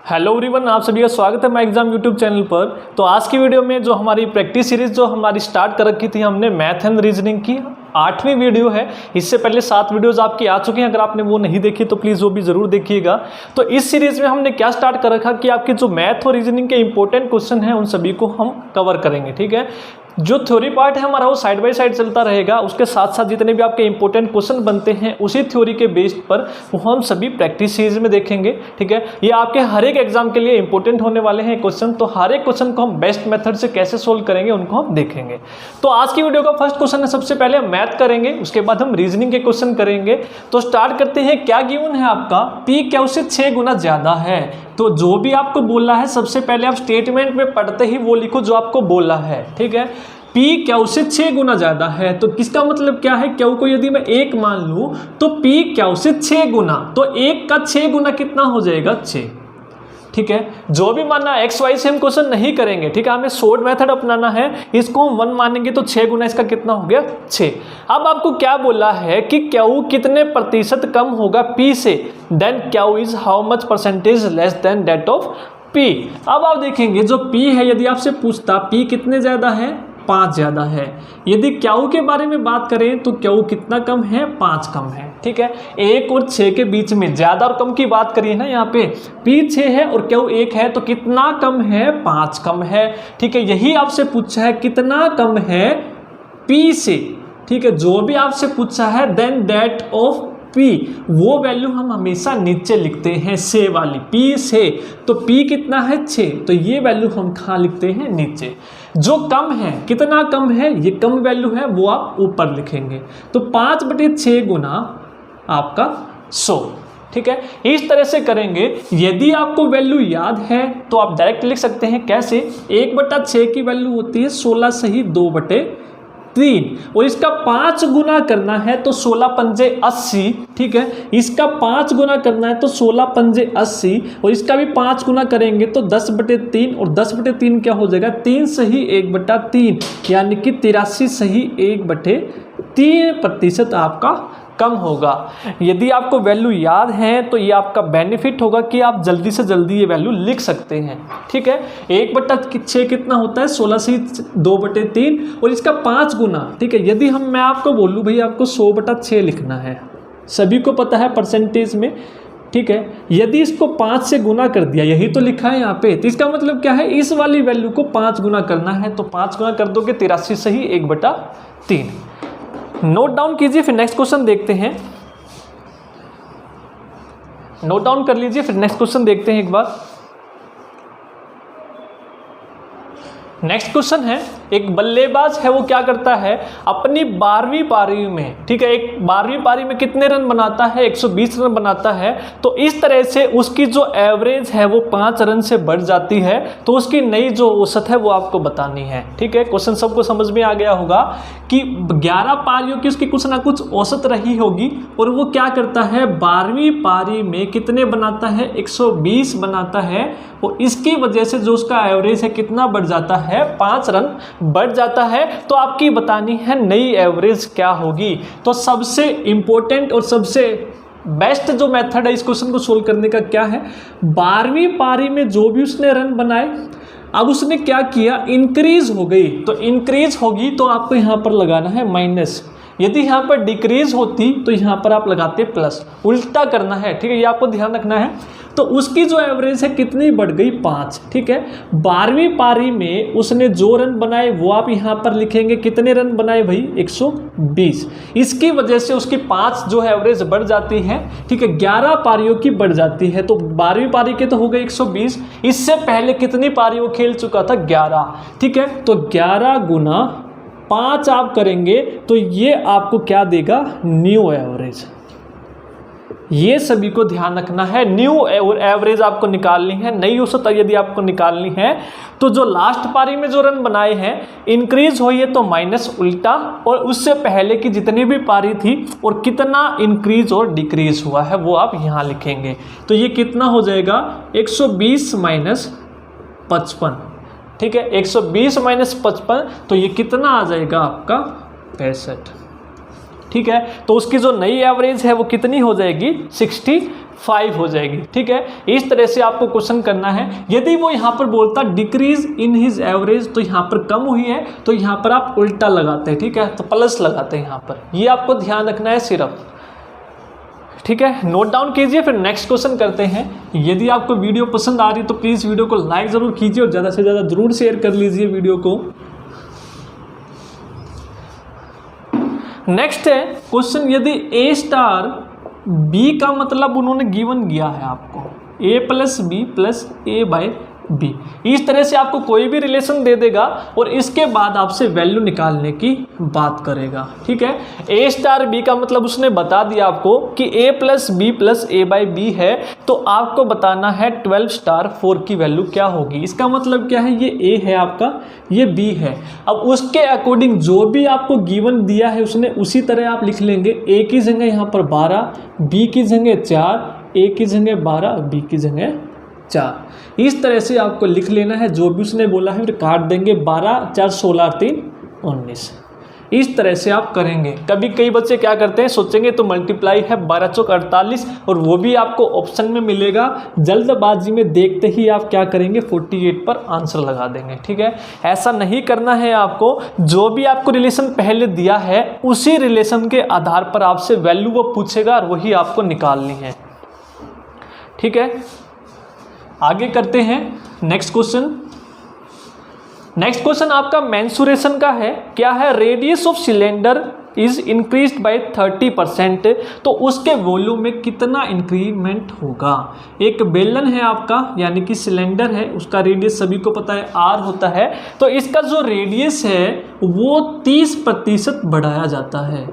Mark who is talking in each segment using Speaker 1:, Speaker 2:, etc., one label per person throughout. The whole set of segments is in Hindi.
Speaker 1: हेलो एवरीवन, आप सभी का स्वागत है माय एग्जाम यूट्यूब चैनल पर। तो आज की वीडियो में जो हमारी प्रैक्टिस सीरीज जो हमारी स्टार्ट कर रखी थी हमने मैथ एंड रीजनिंग की 8वीं वीडियो है। इससे पहले 7 वीडियोस आपकी आ चुकी हैं, अगर आपने वो नहीं देखी तो प्लीज़ वो भी ज़रूर देखिएगा। तो इस सीरीज में हमने क्या स्टार्ट कर रखा कि आपके जो मैथ और रीजनिंग के इंपॉर्टेंट क्वेश्चन हैं उन सभी को हम कवर करेंगे। ठीक है, जो थ्योरी पार्ट है हमारा वो साइड बाय साइड चलता रहेगा, उसके साथ साथ जितने भी आपके इंपॉर्टेंट क्वेश्चन बनते हैं उसी थ्योरी के बेस्ड पर वो हम सभी प्रैक्टिस सीरीज में देखेंगे। ठीक है, ये आपके हर एक एग्जाम के लिए इंपॉर्टेंट होने वाले हैं क्वेश्चन, तो हर एक क्वेश्चन को हम बेस्ट मेथड से कैसे सोल्व करेंगे उनको हम देखेंगे। तो आज की वीडियो का फर्स्ट क्वेश्चन है, सबसे पहले हम मैथ करेंगे, उसके बाद हम रीजनिंग के क्वेश्चन करेंगे। तो स्टार्ट करते हैं। क्या गिवन है आपका, पी क्यू से 6 गुना ज्यादा है। तो जो भी आपको बोला है सबसे पहले आप स्टेटमेंट में पढ़ते ही वो लिखो जो आपको बोला है। ठीक है, पी क्यू से 6 गुना ज्यादा है, तो किसका मतलब क्या है, क्यू को यदि मैं 1 मान लूं तो पी क्यू से 6 गुना, तो 1 का 6 गुना कितना हो जाएगा, 6। ठीक है, जो भी मानना एक्स वाई से हम क्वेश्चन नहीं करेंगे। ठीक है, हमें शॉर्ट मेथड अपनाना है, इसको हम 1 मानेंगे तो 6 गुना इसका कितना हो गया, 6। अब आपको क्या बोला है कि क्यू कितने प्रतिशत कम होगा पी से, then Q is how much percentage less than that of P. अब आप देखेंगे जो पी है, यदि आपसे पूछता पी कितने ज्यादा है, 5 ज्यादा है। यदि क्यू के बारे में बात करें तो क्यू कितना कम है, 5 कम है। ठीक है, 1 और 6 के बीच में ज्यादा और कम की बात करिए ना, यहाँ पे पी 6 है और क्यू 1 है, तो कितना कम है, 5 कम है। ठीक है, यही आपसे पूछा है कितना कम है पी से। ठीक है, जो भी आपसे पूछा है देन दैट ऑफ पी, वो वैल्यू हम हमेशा नीचे लिखते हैं, से वाली पी से। तो पी कितना है, 6, तो ये वैल्यू हम कहाँ लिखते हैं, नीचे। जो कम है, कितना कम है, ये कम वैल्यू है, वो आप ऊपर लिखेंगे। तो 5/6 गुना आपका 100। ठीक है, इस तरह से करेंगे। यदि आपको वैल्यू याद है तो आप डायरेक्ट लिख सकते हैं, कैसे, 1/6 की वैल्यू होती है 16 सही 2/3, और इसका 5 गुना करना है तो 16 पंजे 80। ठीक है, इसका 5 गुना करना है तो 16 पंजे 80, और इसका भी 5 गुना करेंगे तो 10/3, और 10/3 क्या हो जाएगा, 3 सही 1/3, यानी कि 83 सही 1/3% आपका कम होगा। यदि आपको वैल्यू याद है तो ये आपका बेनिफिट होगा कि आप जल्दी से जल्दी ये वैल्यू लिख सकते हैं। ठीक है, 1/6 कितना होता है, 16 से 2/3, और इसका 5 गुना। ठीक है, यदि मैं आपको बोलूँ भाई आपको 100/6 लिखना है, सभी को पता है परसेंटेज में। ठीक है, यदि इसको 5 से गुना कर दिया, यही तो लिखा है यहाँ पे, तो इसका मतलब क्या है, इस वाली वैल्यू को 5 गुना करना है, तो 5 गुना कर दोगे 83 सही 1/3। नोट डाउन कीजिए, फिर नेक्स्ट क्वेश्चन देखते हैं। नोट डाउन कर लीजिए, फिर नेक्स्ट क्वेश्चन देखते हैं एक बार। नेक्स्ट क्वेश्चन है, एक बल्लेबाज है, वो क्या करता है अपनी 12वीं पारी में। ठीक है, एक 12वीं पारी में कितने रन बनाता है, 120 रन बनाता है। तो इस तरह से उसकी जो एवरेज है वो 5 रन से बढ़ जाती है, तो उसकी नई जो औसत है वो आपको बतानी है। ठीक है, क्वेश्चन सबको समझ में आ गया होगा कि 11 पारियों की उसकी कुछ ना कुछ औसत रही होगी, और वो क्या करता है 12वीं पारी में कितने बनाता है, 120 बनाता है, और इसकी वजह से जो उसका एवरेज है कितना बढ़ जाता है, 5 रन बढ़ जाता है। तो आपकी बतानी है नई एवरेज क्या होगी। तो सबसे इंपॉर्टेंट और सबसे बेस्ट जो मेथड है इस क्वेश्चन को सोल्व करने का क्या है, 12वीं पारी में जो भी उसने रन बनाए, अब उसने क्या किया, इंक्रीज हो गई, तो इंक्रीज होगी तो आपको यहाँ पर लगाना है माइनस। यदि यहाँ पर डिक्रीज होती तो यहाँ पर आप लगाते प्लस, उल्टा करना है। ठीक है, ये आपको ध्यान रखना है। तो उसकी जो एवरेज है कितनी बढ़ गई, 5। ठीक है, 12वीं पारी में उसने जो रन बनाए वो आप यहाँ पर लिखेंगे, कितने रन बनाए भाई, 120। इसकी वजह से उसकी 5 जो है एवरेज बढ़ जाती है। ठीक है, 11 पारियों की बढ़ जाती है, तो 12वीं पारी के तो हो गए 120, इससे पहले कितनी पारी वो खेल चुका था, 11। ठीक है, तो 11 गुना 5 आप करेंगे तो ये आपको क्या देगा, न्यू एवरेज। ये सभी को ध्यान रखना है, न्यू एवरेज आपको निकालनी है, नई औसत यदि आपको निकालनी है। तो जो लास्ट पारी में जो रन बनाए हैं इंक्रीज हुई है तो माइनस उल्टा, और उससे पहले की जितनी भी पारी थी और कितना इंक्रीज और डिक्रीज हुआ है वो आप यहाँ लिखेंगे। तो ये कितना हो जाएगा, 120 माइनस 55। ठीक है, 120 माइनस 55, तो ये कितना आ जाएगा आपका, 65। ठीक है, तो उसकी जो नई एवरेज है वो कितनी हो जाएगी, 65। 5 हो जाएगी। ठीक है, इस तरह से आपको क्वेश्चन करना है। यदि वो यहाँ पर बोलता डिक्रीज इन हिज एवरेज, तो यहाँ पर कम हुई है, तो यहाँ पर आप उल्टा लगाते हैं। ठीक है, तो प्लस लगाते हैं यहाँ पर, ये आपको ध्यान रखना है सिर्फ। ठीक है, नोट डाउन कीजिए, फिर नेक्स्ट क्वेश्चन करते हैं। यदि आपको वीडियो पसंद आ रही है तो प्लीज़ वीडियो को लाइक ज़रूर कीजिए और ज़्यादा से ज़्यादा ज़रूर शेयर कर लीजिए वीडियो को। नेक्स्ट है क्वेश्चन, यदि ए स्टार बी का मतलब उन्होंने गिवन किया है आपको ए प्लस बी प्लस ए बाय बी, इस तरह से आपको कोई भी रिलेशन दे देगा और इसके बाद आपसे वैल्यू निकालने की बात करेगा। ठीक है, ए स्टार बी का मतलब उसने बता दिया आपको कि ए प्लस ए बाई बी है, तो आपको बताना है 12 स्टार 4 की वैल्यू क्या होगी। इसका मतलब क्या है, ये ए है आपका, ये बी है। अब उसके अकॉर्डिंग जो भी आपको गिवन दिया है उसने उसी तरह आप लिख लेंगे। ए की जगह यहाँ पर 12, बी की जगह 4, ए की जगह 12, बी की जगह 4। इस तरह से आपको लिख लेना है, जो भी उसने बोला है फिर काट देंगे। 12 4 16 3 19, इस तरह से आप करेंगे। कभी कई बच्चे क्या करते हैं, सोचेंगे तो मल्टीप्लाई है 12 चौक 48, और वो भी आपको ऑप्शन में मिलेगा। जल्दबाजी में देखते ही आप क्या करेंगे, 48 पर आंसर लगा देंगे। ठीक है, ऐसा नहीं करना है आपको। जो भी आपको रिलेशन पहले दिया है उसी रिलेशन के आधार पर आपसे वैल्यू वो पूछेगा और वही आपको निकालनी है। ठीक है, आगे करते हैं नेक्स्ट क्वेश्चन। नेक्स्ट क्वेश्चन आपका मेंसुरेशन का है। क्या है, radius of cylinder is increased by 30%, तो उसके वॉल्यूम में कितना इंक्रीमेंट होगा। एक बेलन है आपका, यानी कि सिलेंडर है, उसका रेडियस सभी को पता है आर होता है, तो इसका जो रेडियस है वो 30% बढ़ाया जाता है।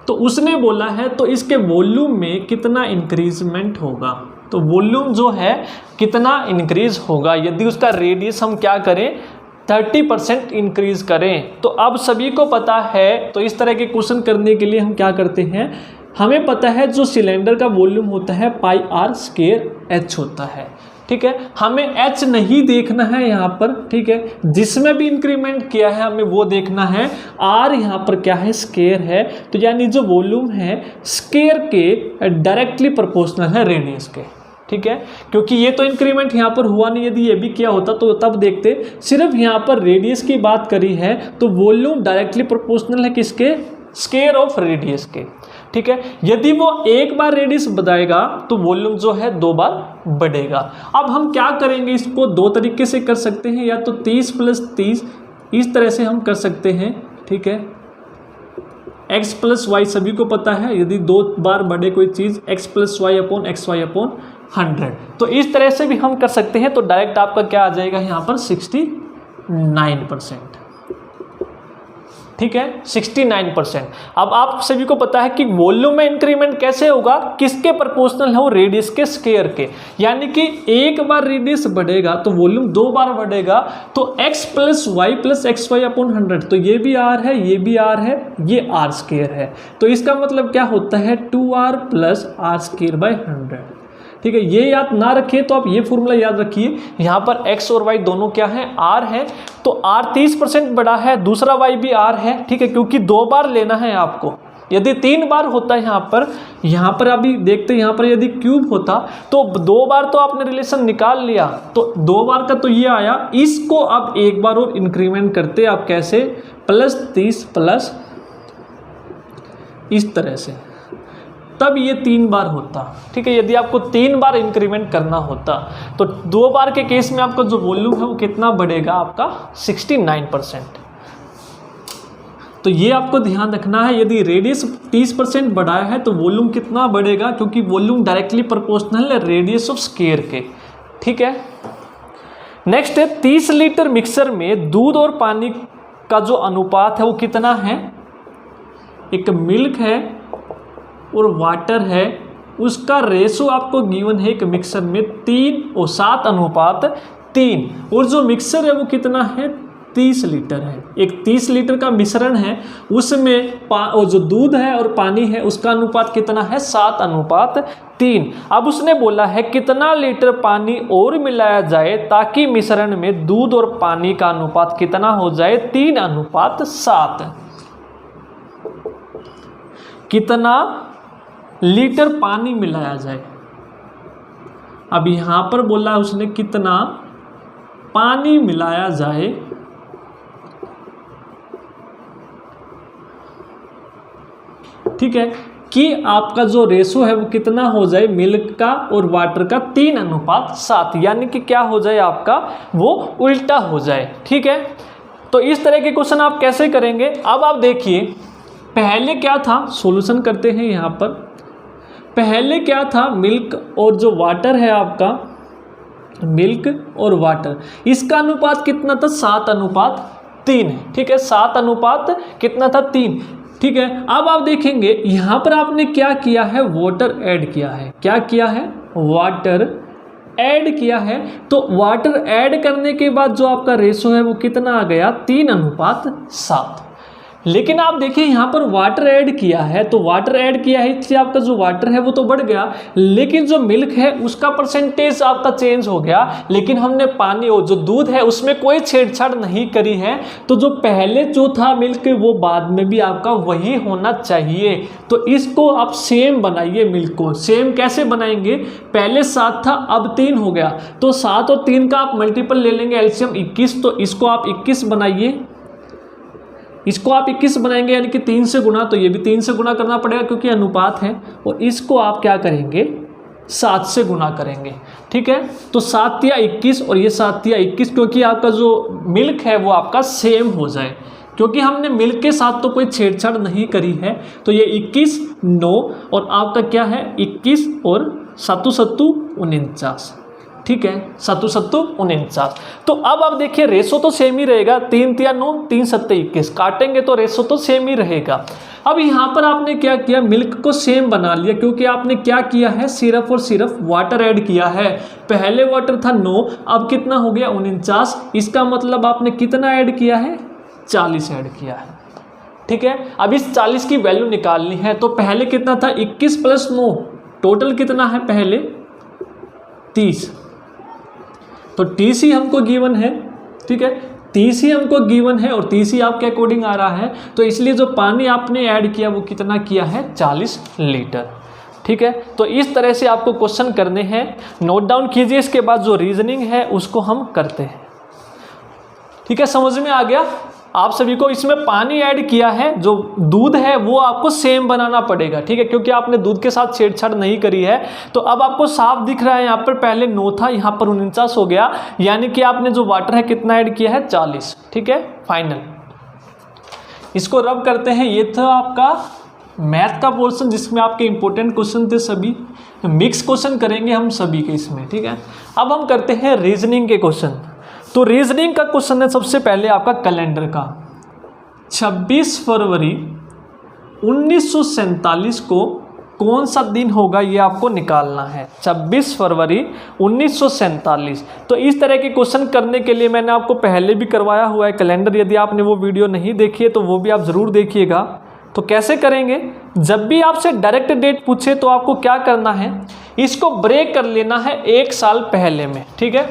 Speaker 1: तो उसने बोला है तो इसके वॉल्यूम में कितना इंक्रीजमेंट होगा। तो वॉल्यूम जो है कितना इंक्रीज होगा यदि उसका रेडियस हम क्या करें, 30% इंक्रीज करें। तो अब सभी को पता है, तो इस तरह के क्वेश्चन करने के लिए हम क्या करते हैं, हमें पता है जो सिलेंडर का वॉल्यूम होता है पाई आर स्क्वायर एच होता है। ठीक है, हमें एच नहीं देखना है यहाँ पर। ठीक है, जिसमें भी इंक्रीमेंट किया है हमें वो देखना है। आर यहाँ पर क्या है, स्क्वायर है, तो यानी जो वॉल्यूम है स्क्वायर के डायरेक्टली प्रोपोर्शनल है रेडियस के। ठीक है, क्योंकि ये तो इंक्रीमेंट यहाँ पर हुआ नहीं, यदि ये भी किया होता तो तब देखते। सिर्फ यहाँ पर रेडियस की बात करी है, तो वॉल्यूम डायरेक्टली प्रोपोर्शनल है किसके, स्क्वायर ऑफ रेडियस के। ठीक है, यदि वो एक बार रेडियस बढ़ाएगा तो वॉल्यूम जो है 2 बार बढ़ेगा। अब हम क्या करेंगे, इसको 2 तरीके से कर सकते हैं, या तो 30 प्लस 30 इस तरह से हम कर सकते हैं। ठीक है, x प्लस वाई सभी को पता है, यदि 2 बार बढ़े कोई चीज़ x plus y upon x y upon 100, तो इस तरह से भी हम कर सकते हैं। तो डायरेक्ट आपका क्या आ जाएगा यहाँ पर 69%। ठीक है, 69%। अब आप सभी को पता है कि वॉल्यूम में इंक्रीमेंट कैसे होगा, किसके प्रोपोर्शनल है वो, रेडियस के स्क्वायर के। यानी कि एक बार रेडियस बढ़ेगा तो वॉल्यूम 2 बार बढ़ेगा, तो x plus y plus x y upon 100, तो ये भी r है, ये भी r है, ये r स्क्वायर है। तो इसका मतलब क्या होता है, 2r plus r square by 100। ठीक है, ये याद ना रखिए तो आप ये फॉर्मूला याद रखिए। यहाँ पर x और y दोनों क्या है, r है, तो r 30% बड़ा है, दूसरा y भी r है। ठीक है, क्योंकि 2 बार लेना है आपको। यदि 3 बार होता है यहाँ पर अभी देखते हैं, यहाँ पर यदि क्यूब होता तो 2 बार तो आपने रिलेशन निकाल लिया, तो 2 बार का तो ये आया। इसको अब एक बार और इंक्रीमेंट करते आप कैसे, प्लस 30 प्लस इस तरह से, तब ये 3 बार होता। ठीक है, यदि आपको 3 बार इंक्रीमेंट करना होता तो 2 बार के केस में आपका जो वॉल्यूम है वो कितना बढ़ेगा, आपका 69%। तो ये आपको ध्यान रखना है, यदि रेडियस 30% बढ़ाया है तो वॉल्यूम कितना बढ़ेगा, क्योंकि वॉल्यूम डायरेक्टली प्रोपोर्शनल है रेडियस ऑफ स्क्वायर के। ठीक है, नेक्स्ट है 30 लीटर मिक्सर में दूध और पानी का जो अनुपात है वो कितना है। एक मिल्क है और वाटर है, उसका रेशो आपको गिवन है एक मिक्सर में 3 और 7 अनुपात 3, और जो मिक्सर है वो कितना है, 30 लीटर है। एक 30 लीटर का मिश्रण है, उसमें और जो दूध है और पानी है उसका अनुपात कितना है, 7 अनुपात 3। अब उसने बोला है कितना लीटर पानी और मिलाया जाए ताकि मिश्रण में दूध और पानी का अनुपात कितना हो जाए, 3 अनुपात 7। कितना लीटर पानी मिलाया जाए। अब यहाँ पर बोला उसने कितना पानी मिलाया जाए, ठीक है, कि आपका जो रेशो है वो कितना हो जाए मिल्क का और वाटर का 3:7, यानी कि क्या हो जाए आपका वो उल्टा हो जाए। ठीक है, तो इस तरह के क्वेश्चन आप कैसे करेंगे। अब आप देखिए पहले क्या था, सॉल्यूशन करते हैं। यहाँ पर पहले क्या था, मिल्क और जो वाटर है आपका, मिल्क और वाटर, इसका अनुपात कितना था, 7:3। ठीक है, 7 कितना था, 3। ठीक है, अब आप देखेंगे यहाँ पर आपने क्या किया है, वाटर ऐड किया है। क्या किया है, वाटर ऐड किया है। तो वाटर ऐड करने के बाद जो आपका रेशो है वो कितना आ गया, 3:7। लेकिन आप देखिए यहाँ पर वाटर ऐड किया है, तो वाटर ऐड किया है इसलिए आपका जो वाटर है वो तो बढ़ गया, लेकिन जो मिल्क है उसका परसेंटेज आपका चेंज हो गया। लेकिन हमने पानी और जो दूध है उसमें कोई छेड़छाड़ नहीं करी है, तो जो पहले जो था मिल्क वो बाद में भी आपका वही होना चाहिए। तो इसको आप सेम बनाइए, मिल्क को सेम कैसे बनाएंगे, पहले 7 था अब 3 हो गया, तो 7 और 3 का आप मल्टीपल ले लेंगे, एलसीएम 21, तो इसको आप 21 बनाइए। इसको आप 21 बनाएंगे यानी कि 3 से गुना, तो ये भी 3 से गुना करना पड़ेगा क्योंकि अनुपात है। और इसको आप क्या करेंगे, 7 से गुना करेंगे। ठीक है, तो 7 या 21 और ये 7 या 21, क्योंकि आपका जो मिल्क है वो आपका सेम हो जाए, क्योंकि हमने मिल्क के साथ तो कोई छेड़छाड़ नहीं करी है। तो ये 21 9 और आपका क्या है 21 और 7 7 49। ठीक है, 7 7 49। तो अब आप देखिए रेशो तो सेम ही रहेगा, 3 3 9 3 7 21, काटेंगे तो रेशो तो सेम ही रहेगा। अब यहाँ पर आपने क्या किया, मिल्क को सेम बना लिया, क्योंकि आपने क्या किया है, सिर्फ और सिर्फ वाटर ऐड किया है। पहले वाटर था 9, अब कितना हो गया 49। इसका मतलब आपने कितना ऐड किया है, 40 ऐड किया है। ठीक है, अब इस 40 की वैल्यू निकालनी है, तो पहले कितना था 21 + 9, टोटल कितना है पहले 30, तो 30 ही हमको गिवन है। ठीक है, 30 ही हमको गिवन है और 30 ही आपके अकॉर्डिंग आ रहा है, तो इसलिए जो पानी आपने ऐड किया वो कितना किया है, 40 लीटर। ठीक है, तो इस तरह से आपको क्वेश्चन करने हैं, नोट डाउन कीजिए। इसके बाद जो रीजनिंग है उसको हम करते हैं। ठीक है, समझ में आ गया आप सभी को। इसमें पानी ऐड किया है, जो दूध है वो आपको सेम बनाना पड़ेगा। ठीक है, क्योंकि आपने दूध के साथ छेड़छाड़ नहीं करी है। तो अब आपको साफ दिख रहा है, यहाँ पर पहले 9 था, यहाँ पर 49 हो गया, यानी कि आपने जो वाटर है कितना ऐड किया है, 40। ठीक है, फाइनल। इसको रब करते हैं। ये था आपका मैथ का पोर्शन जिसमें आपके इंपॉर्टेंट क्वेश्चन थे, सभी मिक्स क्वेश्चन करेंगे हम सभी के इसमें। ठीक है, अब हम करते हैं रीजनिंग के क्वेश्चन। तो रीजनिंग का क्वेश्चन है सबसे पहले आपका कैलेंडर का। 26 फरवरी 1947 को कौन सा दिन होगा, ये आपको निकालना है। 26 फरवरी 1947। तो इस तरह के क्वेश्चन करने के लिए मैंने आपको पहले भी करवाया हुआ है कैलेंडर, यदि आपने वो वीडियो नहीं देखी है तो वो भी आप ज़रूर देखिएगा। तो कैसे करेंगे, जब भी आपसे डायरेक्ट डेट पूछे तो आपको क्या करना है, इसको ब्रेक कर लेना है 1 साल पहले में। ठीक है,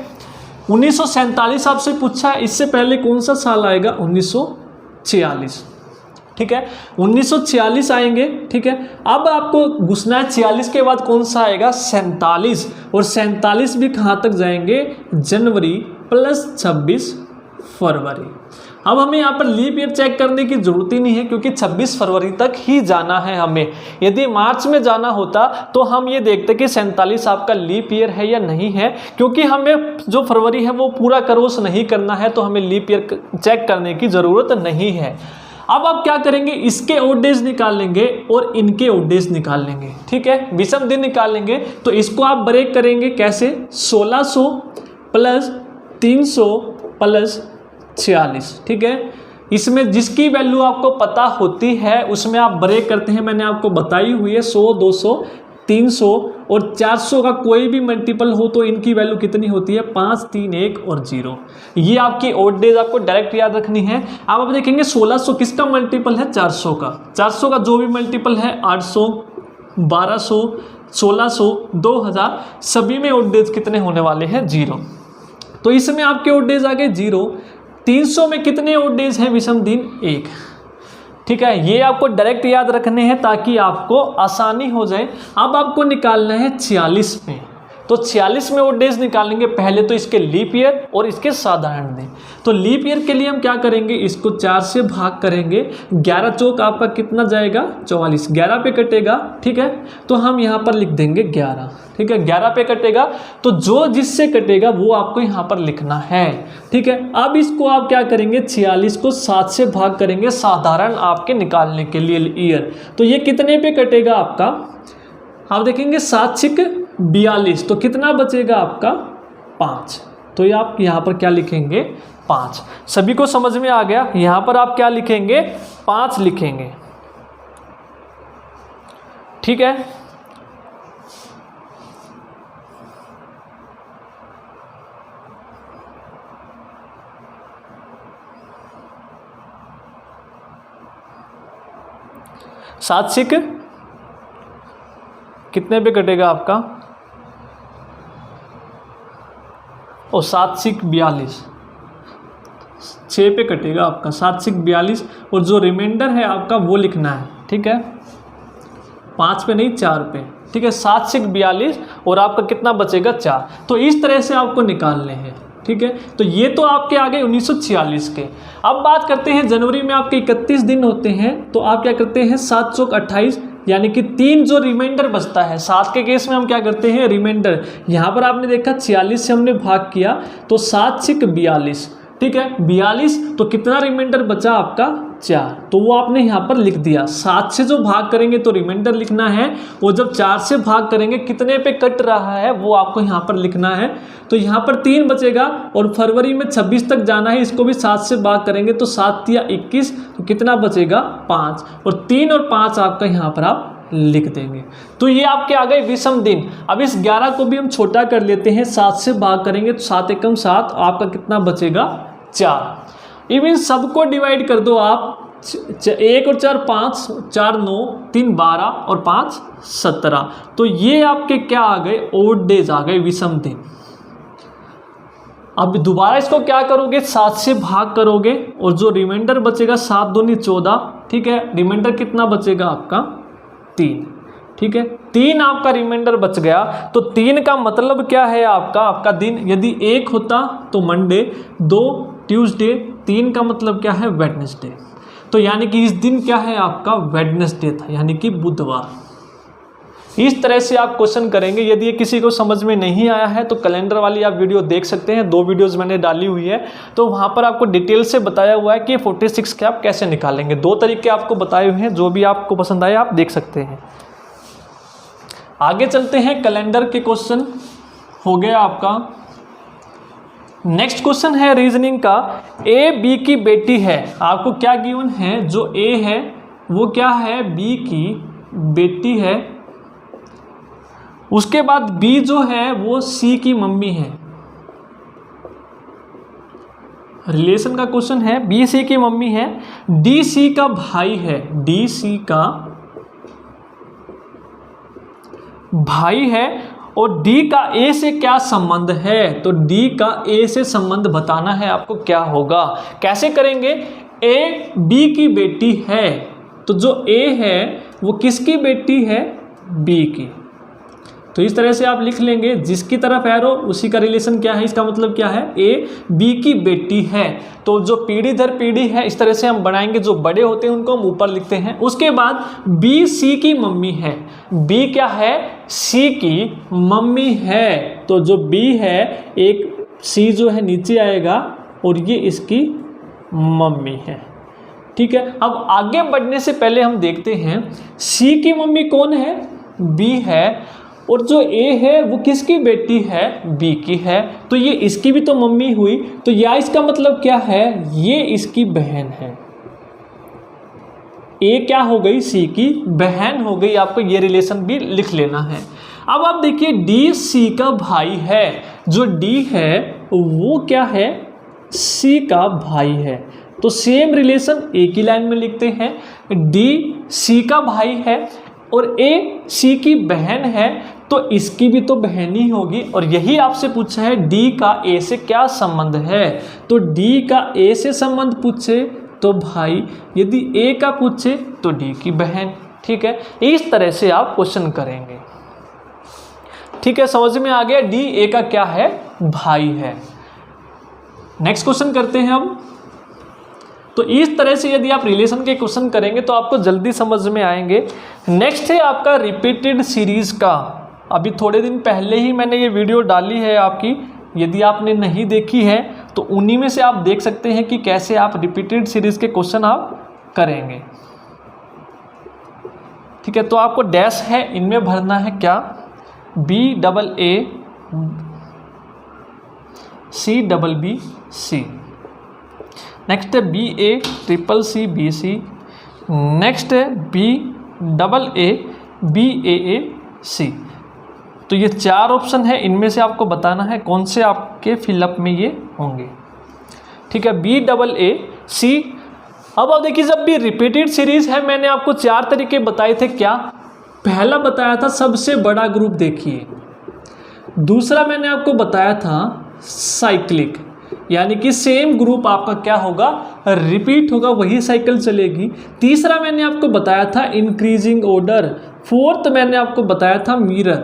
Speaker 1: 1947 आपसे पूछा है, इससे पहले कौन सा साल आएगा, 1946। ठीक है, 1946 आएंगे। ठीक है, अब आपको घुसना है 46 के बाद कौन सा आएगा, 47, और 47 भी कहाँ तक जाएंगे, जनवरी + 26 फरवरी। अब हमें यहाँ पर लीप ईयर चेक करने की जरूरत ही नहीं है, क्योंकि 26 फरवरी तक ही जाना है हमें। यदि मार्च में जाना होता तो हम ये देखते कि 47 आपका लीप ईयर है या नहीं है, क्योंकि हमें जो फरवरी है वो पूरा क्रॉस नहीं करना है, तो हमें लीप ईयर चेक करने की ज़रूरत नहीं है। अब आप क्या करेंगे, इसके ओड डेज निकाल लेंगे और इनके ओड डेज निकाल लेंगे। ठीक है, विषम दिन निकाल लेंगे। तो इसको आप ब्रेक करेंगे कैसे, 1600 + 300 + 46। ठीक है, इसमें जिसकी वैल्यू आपको पता होती है उसमें आप ब्रेक करते हैं, मैंने आपको बताई हुई है। 100 200 300 और 400 का कोई भी मल्टीपल हो तो इनकी वैल्यू कितनी होती है, 5 3 1 और 0। ये आपकी ओड डेज आपको डायरेक्ट याद रखनी है। अब आप देखेंगे 1600 किसका मल्टीपल है, 400 का। 400 का जो भी मल्टीपल है, 800 1200 1600 2000, सभी में ओड डेज कितने होने वाले हैं, 0। तो इसमें आपके ओड डेज आ गए 0। 300 में कितने ओड डेज हैं विषम दिन, 1। ठीक है, ये आपको डायरेक्ट याद रखने हैं ताकि आपको आसानी हो जाए। अब आपको निकालना है 46 में, तो 46 में वो डेज निकालेंगे। पहले तो इसके लीप ईयर और इसके साधारण दिन। तो लीप ईयर के लिए हम क्या करेंगे, इसको 4 से भाग करेंगे। 11 चौक आपका कितना जाएगा 44, 11 पे कटेगा। ठीक है, तो हम यहाँ पर लिख देंगे 11। ठीक है, 11 पे कटेगा, तो जो जिससे कटेगा वो आपको यहाँ पर लिखना है। ठीक है, अब इसको आप क्या करेंगे, 46 को 7 से भाग करेंगे साधारण आपके निकालने के लिए ईयर। तो ये कितने पे कटेगा आपका, आप देखेंगे 7 6 42, तो कितना बचेगा आपका 5। तो ये आप यहाँ पर क्या लिखेंगे 5। सभी को समझ में आ गया। यहाँ पर आप क्या लिखेंगे 5 लिखेंगे। ठीक है, सात सिक कितने पे कटेगा आपका, और 7 6 42, 6 पे कटेगा आपका 7 6 42, और जो रिमाइंडर है आपका वो लिखना है। ठीक है, 5 पे नहीं 4 पे। ठीक है, 7 6 42 और आपका कितना बचेगा 4। तो इस तरह से आपको निकालने हैं। ठीक है, तो ये तो आपके आ गए 1946 के। अब बात करते हैं जनवरी में आपके 31 दिन होते हैं, तो आप क्या करते हैं 7 चौक 28, यानी कि 3 जो रिमाइंडर बचता है। 7 के केस में हम क्या करते हैं रिमाइंडर, यहाँ पर आपने देखा 46 से हमने भाग किया तो 7 6 42। ठीक है, 42, तो कितना रिमाइंडर बचा आपका 4, तो वो आपने यहाँ पर लिख दिया। 7 से जो भाग करेंगे तो रिमाइंडर लिखना है, और जब 4 से भाग करेंगे कितने पे कट रहा है वो आपको यहाँ पर लिखना है। तो यहाँ पर 3 बचेगा, और फरवरी में 26 तक जाना है, इसको भी 7 से भाग करेंगे तो 7 या 21, तो कितना बचेगा 5, और 3 और 5 आपका यहाँ पर आप लिख देंगे। तो ये आपके आ गए विषम दिन। अब इस 11 को भी हम छोटा कर लेते हैं, 7 से भाग करेंगे तो 7 एकम 7, आपका कितना बचेगा 4। इवन सबको डिवाइड कर दो आप, 1 और 4 5, 4 9, 3 12 और 5 17। तो ये आपके क्या आ गए ओड डेज आ गए, विषम दिन। अब दोबारा इसको क्या करोगे 7 से भाग करोगे, और जो रिमाइंडर बचेगा 7 दूनी 14। ठीक है, रिमाइंडर कितना बचेगा आपका 3। ठीक है, 3 आपका रिमाइंडर बच गया। तो 3 का मतलब क्या है आपका दिन, यदि 1 होता तो मंडे, 2 ट्यूसडे, 3 का मतलब क्या है वेडनेसडे। तो यानी कि इस दिन क्या है आपका वेडनेसडे था, यानी कि बुधवार। इस तरह से आप क्वेश्चन करेंगे। यदि ये किसी को समझ में नहीं आया है तो कैलेंडर वाली आप वीडियो देख सकते हैं, 2 वीडियोस मैंने डाली हुई है, तो वहाँ पर आपको डिटेल से बताया हुआ है कि 46 के आप कैसे निकालेंगे। 2 तरीके आपको बताए हुए हैं, जो भी आपको पसंद आए आप देख सकते हैं। आगे चलते हैं, कैलेंडर के क्वेश्चन हो गया आपका। नेक्स्ट क्वेश्चन है रीजनिंग का, ए बी की बेटी है। आपको क्या गिवन है, जो ए है वो क्या है बी की बेटी है, उसके बाद बी जो है वो सी की मम्मी है। रिलेशन का क्वेश्चन है, बी सी की मम्मी है, डी सी का भाई है, डी सी का भाई है, और डी का ए से क्या संबंध है। तो डी का ए से संबंध बताना है आपको, क्या होगा कैसे करेंगे। ए बी की बेटी है, तो जो ए है वो किसकी बेटी है, बी की। तो इस तरह से आप लिख लेंगे, जिसकी तरफ एरो उसी का रिलेशन क्या है, इसका मतलब क्या है ए बी की बेटी है। तो जो पीढ़ी दर पीढ़ी है इस तरह से हम बनाएंगे, जो बड़े होते हैं उनको हम ऊपर लिखते हैं। उसके बाद बी सी की मम्मी है, बी क्या है सी की मम्मी है, तो जो बी है एक सी जो है नीचे आएगा और ये इसकी मम्मी है। ठीक है, अब आगे बढ़ने से पहले हम देखते हैं सी की मम्मी कौन है, बी है, और जो ए है वो किसकी बेटी है, बी की है, तो ये इसकी भी तो मम्मी हुई। तो या इसका मतलब क्या है, ये इसकी बहन है। ए क्या हो गई, सी की बहन हो गई। आपको ये रिलेशन भी लिख लेना है। अब आप देखिए डी सी का भाई है, जो डी है वो क्या है, सी का भाई है। तो सेम रिलेशन एक ही लाइन में लिखते हैं, डी सी का भाई है और ए सी की बहन है, तो इसकी भी तो बहन ही होगी। और यही आपसे पूछा है डी का ए से क्या संबंध है, तो डी का ए से संबंध पूछे तो भाई, यदि ए का पूछे तो डी की बहन। ठीक है, इस तरह से आप क्वेश्चन करेंगे। ठीक है, समझ में आ गया, डी ए का क्या है, भाई है। नेक्स्ट क्वेश्चन करते हैं हम। तो इस तरह से यदि आप रिलेशन के क्वेश्चन करेंगे तो आपको जल्दी समझ में आएंगे। नेक्स्ट है आपका रिपीटेड सीरीज का। अभी थोड़े दिन पहले ही मैंने ये वीडियो डाली है आपकी, यदि आपने नहीं देखी है तो उन्हीं में से आप देख सकते हैं कि कैसे आप रिपीटेड सीरीज के क्वेश्चन आप करेंगे। ठीक है, तो आपको डैश है, इनमें भरना है क्या, BAA CBB नेक्स्ट है BACCC, नेक्स्ट है BAABAC। तो ये 4 ऑप्शन है, इनमें से आपको बताना है कौन से आपके फिलअप में ये होंगे। ठीक है, BAAC। अब आप देखिए, जब भी रिपीटेड सीरीज है, मैंने आपको 4 तरीके बताए थे। क्या, पहला बताया था सबसे बड़ा ग्रुप देखिए, दूसरा मैंने आपको बताया था साइक्लिक, यानी कि सेम ग्रुप आपका क्या होगा, रिपीट होगा, वही साइकिल चलेगी। तीसरा मैंने आपको बताया था इंक्रीजिंग ऑर्डर। फोर्थ मैंने आपको बताया था मिरर।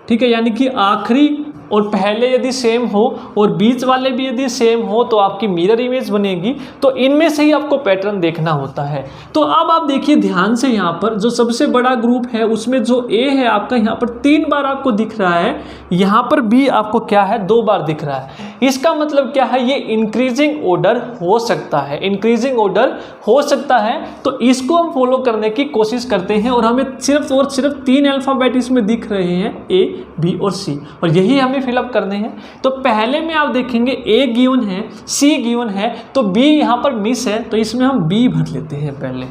Speaker 1: ठीक है, यानी कि आखिरी और पहले यदि सेम हो और बीच वाले भी यदि सेम हो तो आपकी मिरर इमेज बनेगी। तो इनमें से ही आपको पैटर्न देखना होता है। तो अब आप देखिए ध्यान से, यहाँ पर जो सबसे बड़ा ग्रुप है उसमें जो ए है आपका, यहाँ पर 3 बार आपको दिख रहा है, यहाँ पर बी आपको क्या है, 2 बार दिख रहा है। इसका मतलब क्या है, ये इंक्रीजिंग ऑर्डर हो सकता है, इंक्रीजिंग ऑर्डर हो सकता है। तो इसको हम फॉलो करने की कोशिश करते हैं और हमें सिर्फ और सिर्फ 3 अल्फ़ाबेट इसमें दिख रहे हैं, ए, बी और सी, और यही हमें फिलअप करने हैं। तो पहले में आप देखेंगे ए गिवन है, सी गिवन है, तो बी यहाँ पर मिस है, तो इसमें हम बी भर लेते हैं पहले।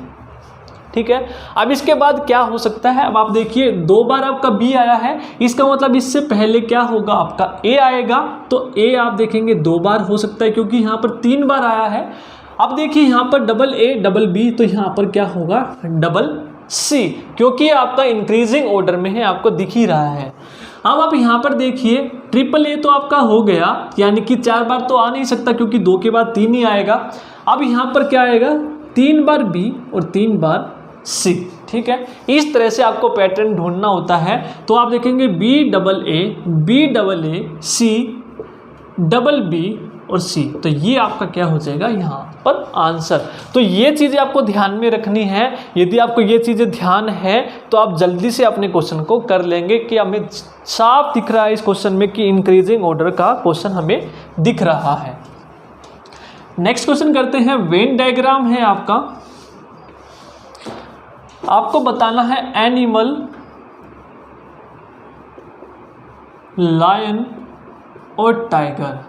Speaker 1: ठीक है, अब इसके बाद क्या हो सकता है, अब आप देखिए 2 बार आपका बी आया है, इसका मतलब इससे पहले क्या होगा, आपका ए आएगा। तो ए आप देखेंगे 2 बार हो सकता है, क्योंकि यहाँ पर 3 बार आया है। अब देखिए यहाँ पर डबल ए डबल बी, तो यहाँ पर क्या होगा, डबल सी, क्योंकि आपका इंक्रीजिंग ऑर्डर में है, आपको दिख ही रहा है। अब आप यहाँ पर देखिए ट्रिपल ए तो आपका हो गया, यानी कि 4 बार तो आ नहीं सकता, क्योंकि 2 के बाद 3 ही आएगा। अब यहाँ पर क्या आएगा, 3 बार बी और 3 बार सी। ठीक है, इस तरह से आपको पैटर्न ढूंढना होता है। तो आप देखेंगे BAA C डबल बी और सी, तो ये आपका क्या हो जाएगा यहाँ पर आंसर। तो ये चीज़ें आपको ध्यान में रखनी है। यदि आपको ये चीज़ें ध्यान है तो आप जल्दी से अपने क्वेश्चन को कर लेंगे कि हमें साफ दिख रहा है इस क्वेश्चन में कि इंक्रीजिंग ऑर्डर का क्वेश्चन हमें दिख रहा है। नेक्स्ट क्वेश्चन करते हैं। वेन डायग्राम है आपका, आपको बताना है एनिमल, लायन और टाइगर,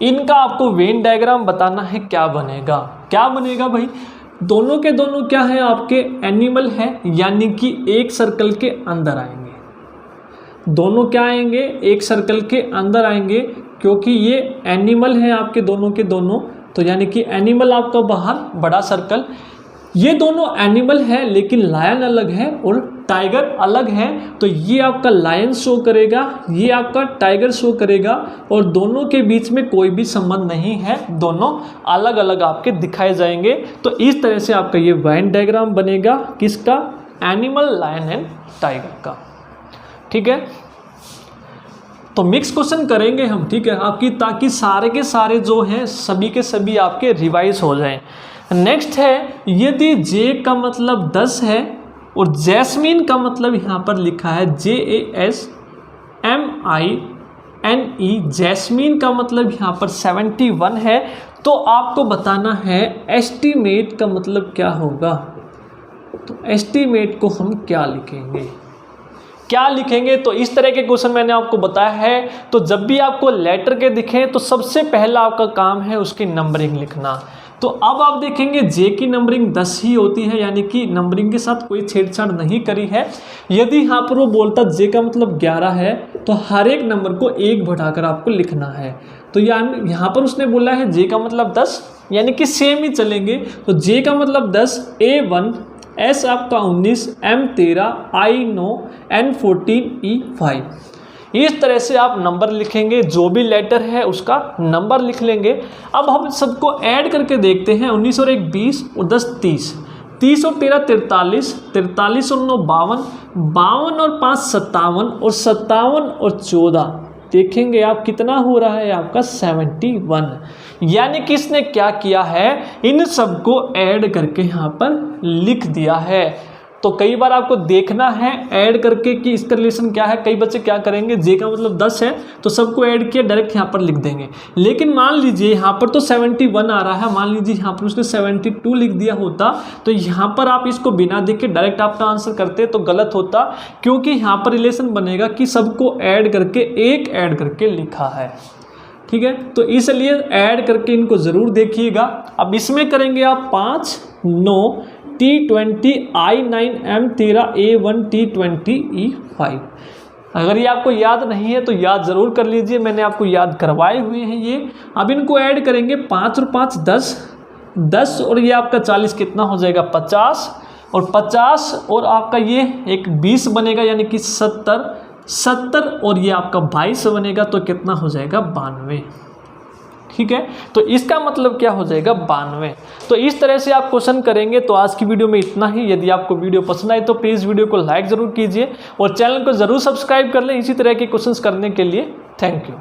Speaker 1: इनका आपको वेन डायग्राम बताना है। क्या बनेगा, क्या बनेगा भाई, दोनों के दोनों क्या है, आपके एनिमल है, यानी कि एक सर्कल के अंदर आएंगे। दोनों क्या आएंगे, एक सर्कल के अंदर आएंगे, क्योंकि ये एनिमल है आपके दोनों के दोनों। तो यानी कि एनिमल आपका बाहर, बड़ा सर्कल, ये दोनों एनिमल है, लेकिन लायन अलग है और टाइगर अलग है। तो ये आपका लायन शो करेगा, ये आपका टाइगर शो करेगा, और दोनों के बीच में कोई भी संबंध नहीं है, दोनों अलग अलग आपके दिखाए जाएंगे। तो इस तरह से आपका ये वेन डायग्राम बनेगा, किसका, एनिमल, लायन एंड टाइगर का। ठीक है, तो मिक्स क्वेश्चन करेंगे हम, ठीक है, आपकी, ताकि सारे के सारे जो हैं सभी के सभी आपके रिवाइज हो जाएं। नेक्स्ट है, यदि जे का मतलब 10 है और जैस्मीन का मतलब यहाँ पर लिखा है JASMINE, जैस्मीन का मतलब यहाँ पर 71 है, तो आपको बताना है एस्टीमेट का मतलब क्या होगा। तो एस्टीमेट को हम क्या लिखेंगे, क्या लिखेंगे, तो इस तरह के क्वेश्चन मैंने आपको बताया है। तो जब भी आपको लेटर के दिखें तो सबसे पहला आपका काम है उसकी नंबरिंग लिखना। तो अब आप देखेंगे जे की नंबरिंग 10 ही होती है, यानी कि नंबरिंग के साथ कोई छेड़छाड़ नहीं करी है। यदि यहाँ पर वो बोलता जे का मतलब 11 है, तो हर एक नंबर को 1 बढ़ाकर आपको लिखना है। तो यहाँ पर उसने बोला है जे का मतलब 10, यानी कि सेम ही चलेंगे। तो जे का मतलब 10, A1, S आपका 19, M 13, I 9, N 14, E 5। इस तरह से आप नंबर लिखेंगे, जो भी लेटर है उसका नंबर लिख लेंगे। अब हम सबको ऐड करके देखते हैं। 19 और 1 20 और 10 30, 30 और 13 43, 43 और 9 52, 52 और 5 57 और 57 और 14, देखेंगे आप कितना हो रहा है आपका 71। यानी कि इसने क्या किया है, इन सबको ऐड करके यहाँ पर लिख दिया है। तो कई बार आपको देखना है ऐड करके कि इसका रिलेशन क्या है। कई बच्चे क्या करेंगे, जे का मतलब 10 है तो सबको ऐड किया डायरेक्ट यहाँ पर लिख देंगे। लेकिन मान लीजिए यहाँ पर तो 71 आ रहा है, मान लीजिए यहाँ पर उसने 72 लिख दिया होता तो यहाँ पर आप इसको बिना देखे डायरेक्ट आपका आंसर करते तो गलत होता, क्योंकि यहाँ पर रिलेशन बनेगा कि सबको ऐड करके एक ऐड करके लिखा है। ठीक है, तो इसलिए ऐड करके इनको ज़रूर देखिएगा। अब इसमें करेंगे आप 5 9 T20 I9 M13 A1 T20 E5। अगर ये आपको याद नहीं है तो याद ज़रूर कर लीजिए, मैंने आपको याद करवाए हुए हैं ये। अब इनको ऐड करेंगे, 5 और 5 10, 10 और ये आपका 40 कितना हो जाएगा 50, और 50 और आपका ये एक 20 बनेगा यानी कि 70, 70 और ये आपका 22 बनेगा तो कितना हो जाएगा 92। ठीक है, तो इसका मतलब क्या हो जाएगा 92। तो इस तरह से आप क्वेश्चन करेंगे। तो आज की वीडियो में इतना ही। यदि आपको वीडियो पसंद आए तो प्लीज़ वीडियो को लाइक ज़रूर कीजिए और चैनल को ज़रूर सब्सक्राइब कर लें इसी तरह के क्वेश्चंस करने के लिए। Thank you.